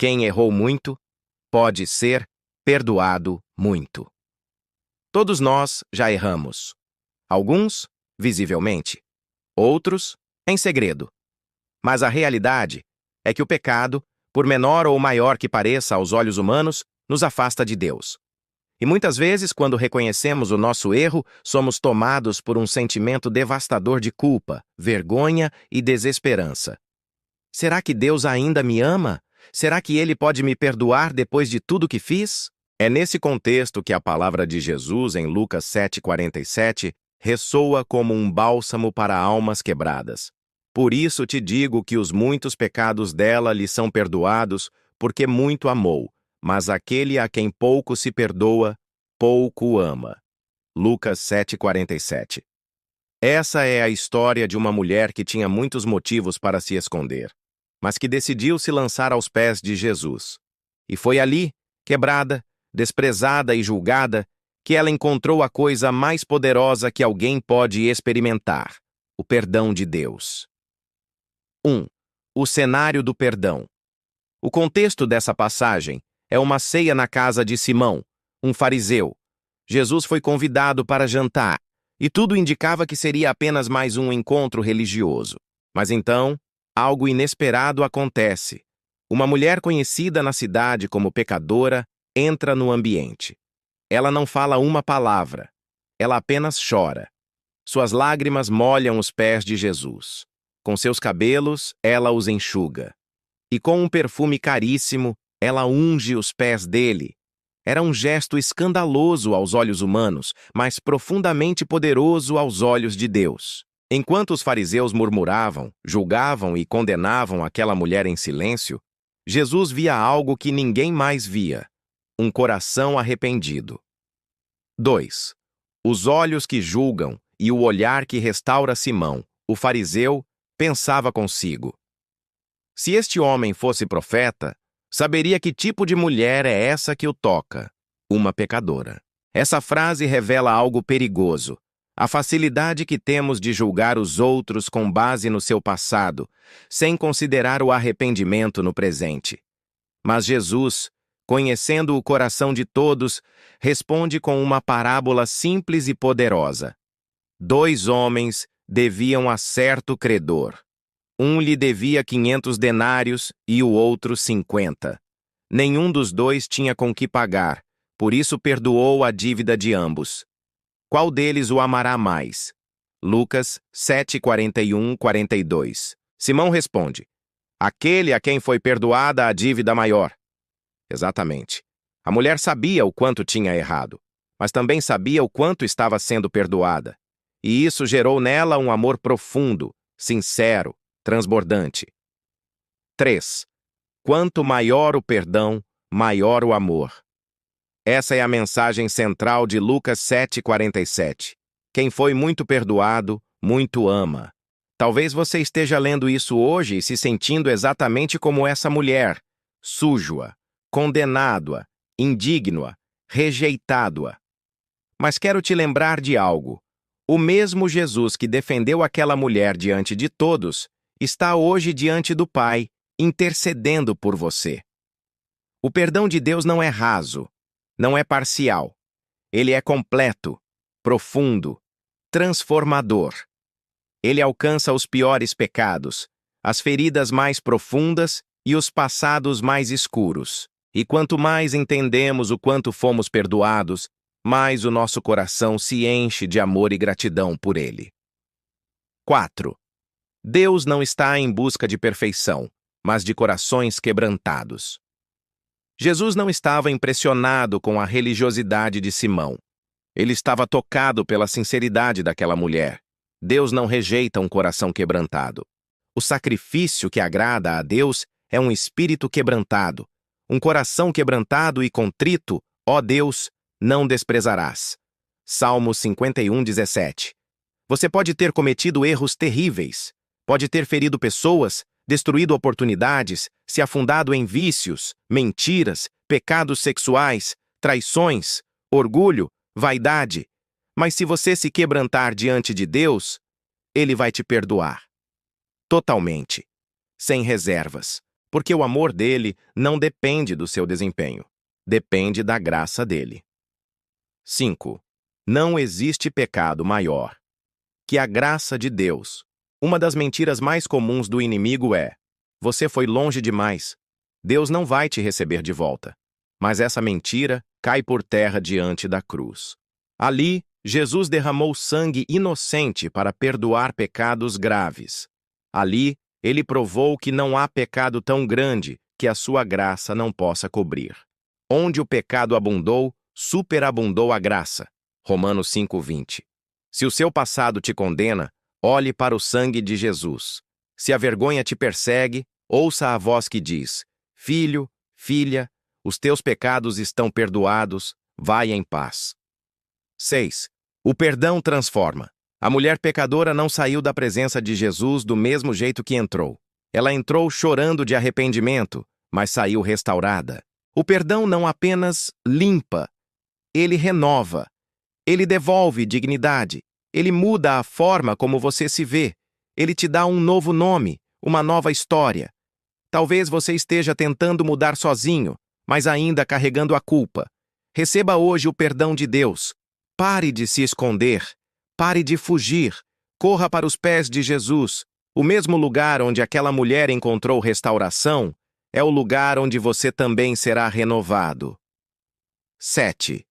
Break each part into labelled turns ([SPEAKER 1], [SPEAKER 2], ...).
[SPEAKER 1] Quem errou muito, pode ser perdoado muito. Todos nós já erramos. Alguns, visivelmente. Outros, em segredo. Mas a realidade é que o pecado, por menor ou maior que pareça aos olhos humanos, nos afasta de Deus. E muitas vezes, quando reconhecemos o nosso erro, somos tomados por um sentimento devastador de culpa, vergonha e desesperança. Será que Deus ainda me ama? Será que Ele pode me perdoar depois de tudo que fiz? É nesse contexto que a palavra de Jesus, em Lucas 7,47, ressoa como um bálsamo para almas quebradas. Por isso te digo que os muitos pecados dela lhe são perdoados, porque muito amou, mas aquele a quem pouco se perdoa, pouco ama. Lucas 7,47. Essa é a história de uma mulher que tinha muitos motivos para se esconder, mas que decidiu se lançar aos pés de Jesus. E foi ali, quebrada, desprezada e julgada, que ela encontrou a coisa mais poderosa que alguém pode experimentar: o perdão de Deus. 1. O cenário do perdão. O contexto dessa passagem é uma ceia na casa de Simão, um fariseu. Jesus foi convidado para jantar, e tudo indicava que seria apenas mais um encontro religioso. Mas então, algo inesperado acontece. Uma mulher conhecida na cidade como pecadora entra no ambiente. Ela não fala uma palavra. Ela apenas chora. Suas lágrimas molham os pés de Jesus. Com seus cabelos, ela os enxuga. E com um perfume caríssimo, ela unge os pés dele. Era um gesto escandaloso aos olhos humanos, mas profundamente poderoso aos olhos de Deus. Enquanto os fariseus murmuravam, julgavam e condenavam aquela mulher em silêncio, Jesus via algo que ninguém mais via: um coração arrependido. 2. Os olhos que julgam e o olhar que restaura Simão, o fariseu, pensava consigo: se este homem fosse profeta, saberia que tipo de mulher é essa que o toca, uma pecadora. Essa frase revela algo perigoso: a facilidade que temos de julgar os outros com base no seu passado, sem considerar o arrependimento no presente. Mas Jesus, conhecendo o coração de todos, responde com uma parábola simples e poderosa. 2 homens deviam a certo credor. Um lhe devia 500 denários e o outro 50. Nenhum dos dois tinha com que pagar, por isso perdoou a dívida de ambos. Qual deles o amará mais? Lucas 7:41-42. Simão responde: aquele a quem foi perdoada a dívida maior. Exatamente. A mulher sabia o quanto tinha errado, mas também sabia o quanto estava sendo perdoada. E isso gerou nela um amor profundo, sincero, transbordante. 3. Quanto maior o perdão, maior o amor. Essa é a mensagem central de Lucas 7,47. Quem foi muito perdoado, muito ama. Talvez você esteja lendo isso hoje e se sentindo exatamente como essa mulher, sujo-a, condenado-a, indigno-a, rejeitado-a. Mas quero te lembrar de algo. O mesmo Jesus que defendeu aquela mulher diante de todos está hoje diante do Pai, intercedendo por você. O perdão de Deus não é raso, não é parcial. Ele é completo, profundo, transformador. Ele alcança os piores pecados, as feridas mais profundas e os passados mais escuros. E quanto mais entendemos o quanto fomos perdoados, mais o nosso coração se enche de amor e gratidão por ele. 4. Deus não está em busca de perfeição, mas de corações quebrantados. Jesus não estava impressionado com a religiosidade de Simão. Ele estava tocado pela sinceridade daquela mulher. Deus não rejeita um coração quebrantado. O sacrifício que agrada a Deus é um espírito quebrantado. Um coração quebrantado e contrito, ó Deus, não desprezarás. Salmo 51:17. Você pode ter cometido erros terríveis, pode ter ferido pessoas, destruído oportunidades, se afundado em vícios, mentiras, pecados sexuais, traições, orgulho, vaidade. Mas se você se quebrantar diante de Deus, Ele vai te perdoar. Totalmente. Sem reservas. porque o amor dele não depende do seu desempenho. Depende da graça dele. 5. Não existe pecado maior que a graça de Deus. Uma das mentiras mais comuns do inimigo é: você foi longe demais, Deus não vai te receber de volta. Mas essa mentira cai por terra diante da cruz. Ali, Jesus derramou sangue inocente para perdoar pecados graves. Ali, ele provou que não há pecado tão grande que a sua graça não possa cobrir. Onde o pecado abundou, superabundou a graça. Romanos 5:20. Se o seu passado te condena, olhe para o sangue de Jesus. Se a vergonha te persegue, ouça a voz que diz: Filho, filha, os teus pecados estão perdoados, vai em paz. 6. O perdão transforma. A mulher pecadora não saiu da presença de Jesus do mesmo jeito que entrou. Ela entrou chorando de arrependimento, mas saiu restaurada. O perdão não apenas limpa, ele renova. Ele devolve dignidade. Ele muda a forma como você se vê. Ele te dá um novo nome, uma nova história. Talvez você esteja tentando mudar sozinho, mas ainda carregando a culpa. Receba hoje o perdão de Deus. Pare de se esconder. Pare de fugir. Corra para os pés de Jesus. O mesmo lugar onde aquela mulher encontrou restauração é o lugar onde você também será renovado. 7.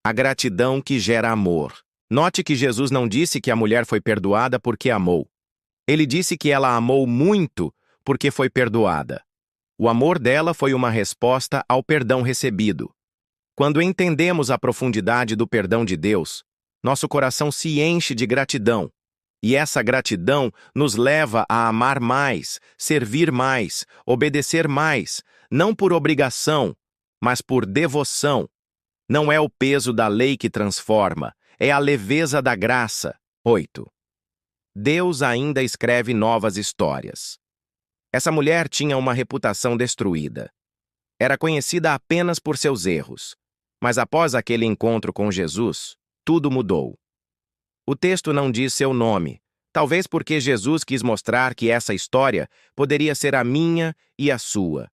[SPEAKER 1] A gratidão que gera amor. Note que Jesus não disse que a mulher foi perdoada porque amou. Ele disse que ela amou muito porque foi perdoada. O amor dela foi uma resposta ao perdão recebido. Quando entendemos a profundidade do perdão de Deus, nosso coração se enche de gratidão. E essa gratidão nos leva a amar mais, servir mais, obedecer mais, não por obrigação, mas por devoção. Não é o peso da lei que transforma, é a leveza da graça. 8. Deus ainda escreve novas histórias. Essa mulher tinha uma reputação destruída. Era conhecida apenas por seus erros. Mas após aquele encontro com Jesus, tudo mudou. O texto não diz seu nome, talvez porque Jesus quis mostrar que essa história poderia ser a minha e a sua.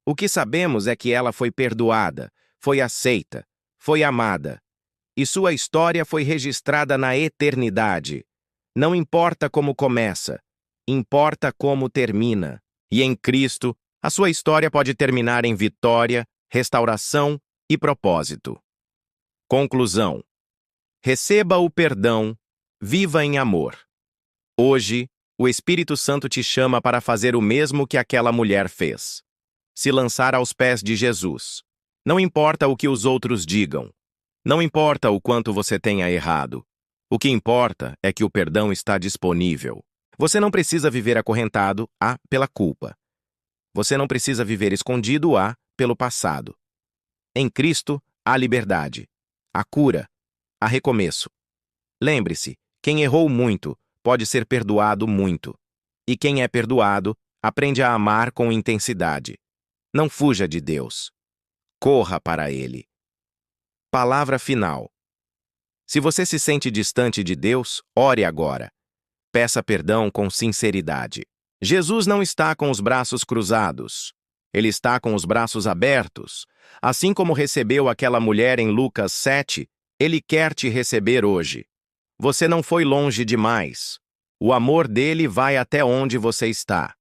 [SPEAKER 1] O que sabemos é que ela foi perdoada, foi aceita, foi amada. E sua história foi registrada na eternidade. Não importa como começa, importa como termina. E em Cristo, a sua história pode terminar em vitória, restauração e propósito. Conclusão. Receba o perdão, viva em amor. Hoje, o Espírito Santo te chama para fazer o mesmo que aquela mulher fez. Se lançar aos pés de Jesus. Não importa o que os outros digam. Não importa o quanto você tenha errado. O que importa é que o perdão está disponível. Você não precisa viver acorrentado pela culpa. Você não precisa viver escondido pelo passado. Em Cristo, há liberdade, há cura, há recomeço. Lembre-se, quem errou muito pode ser perdoado muito. E quem é perdoado aprende a amar com intensidade. Não fuja de Deus. Corra para Ele. Palavra final. Se você se sente distante de Deus, ore agora. Peça perdão com sinceridade. Jesus não está com os braços cruzados. Ele está com os braços abertos. Assim como recebeu aquela mulher em Lucas 7, Ele quer te receber hoje. Você não foi longe demais. O amor dele vai até onde você está.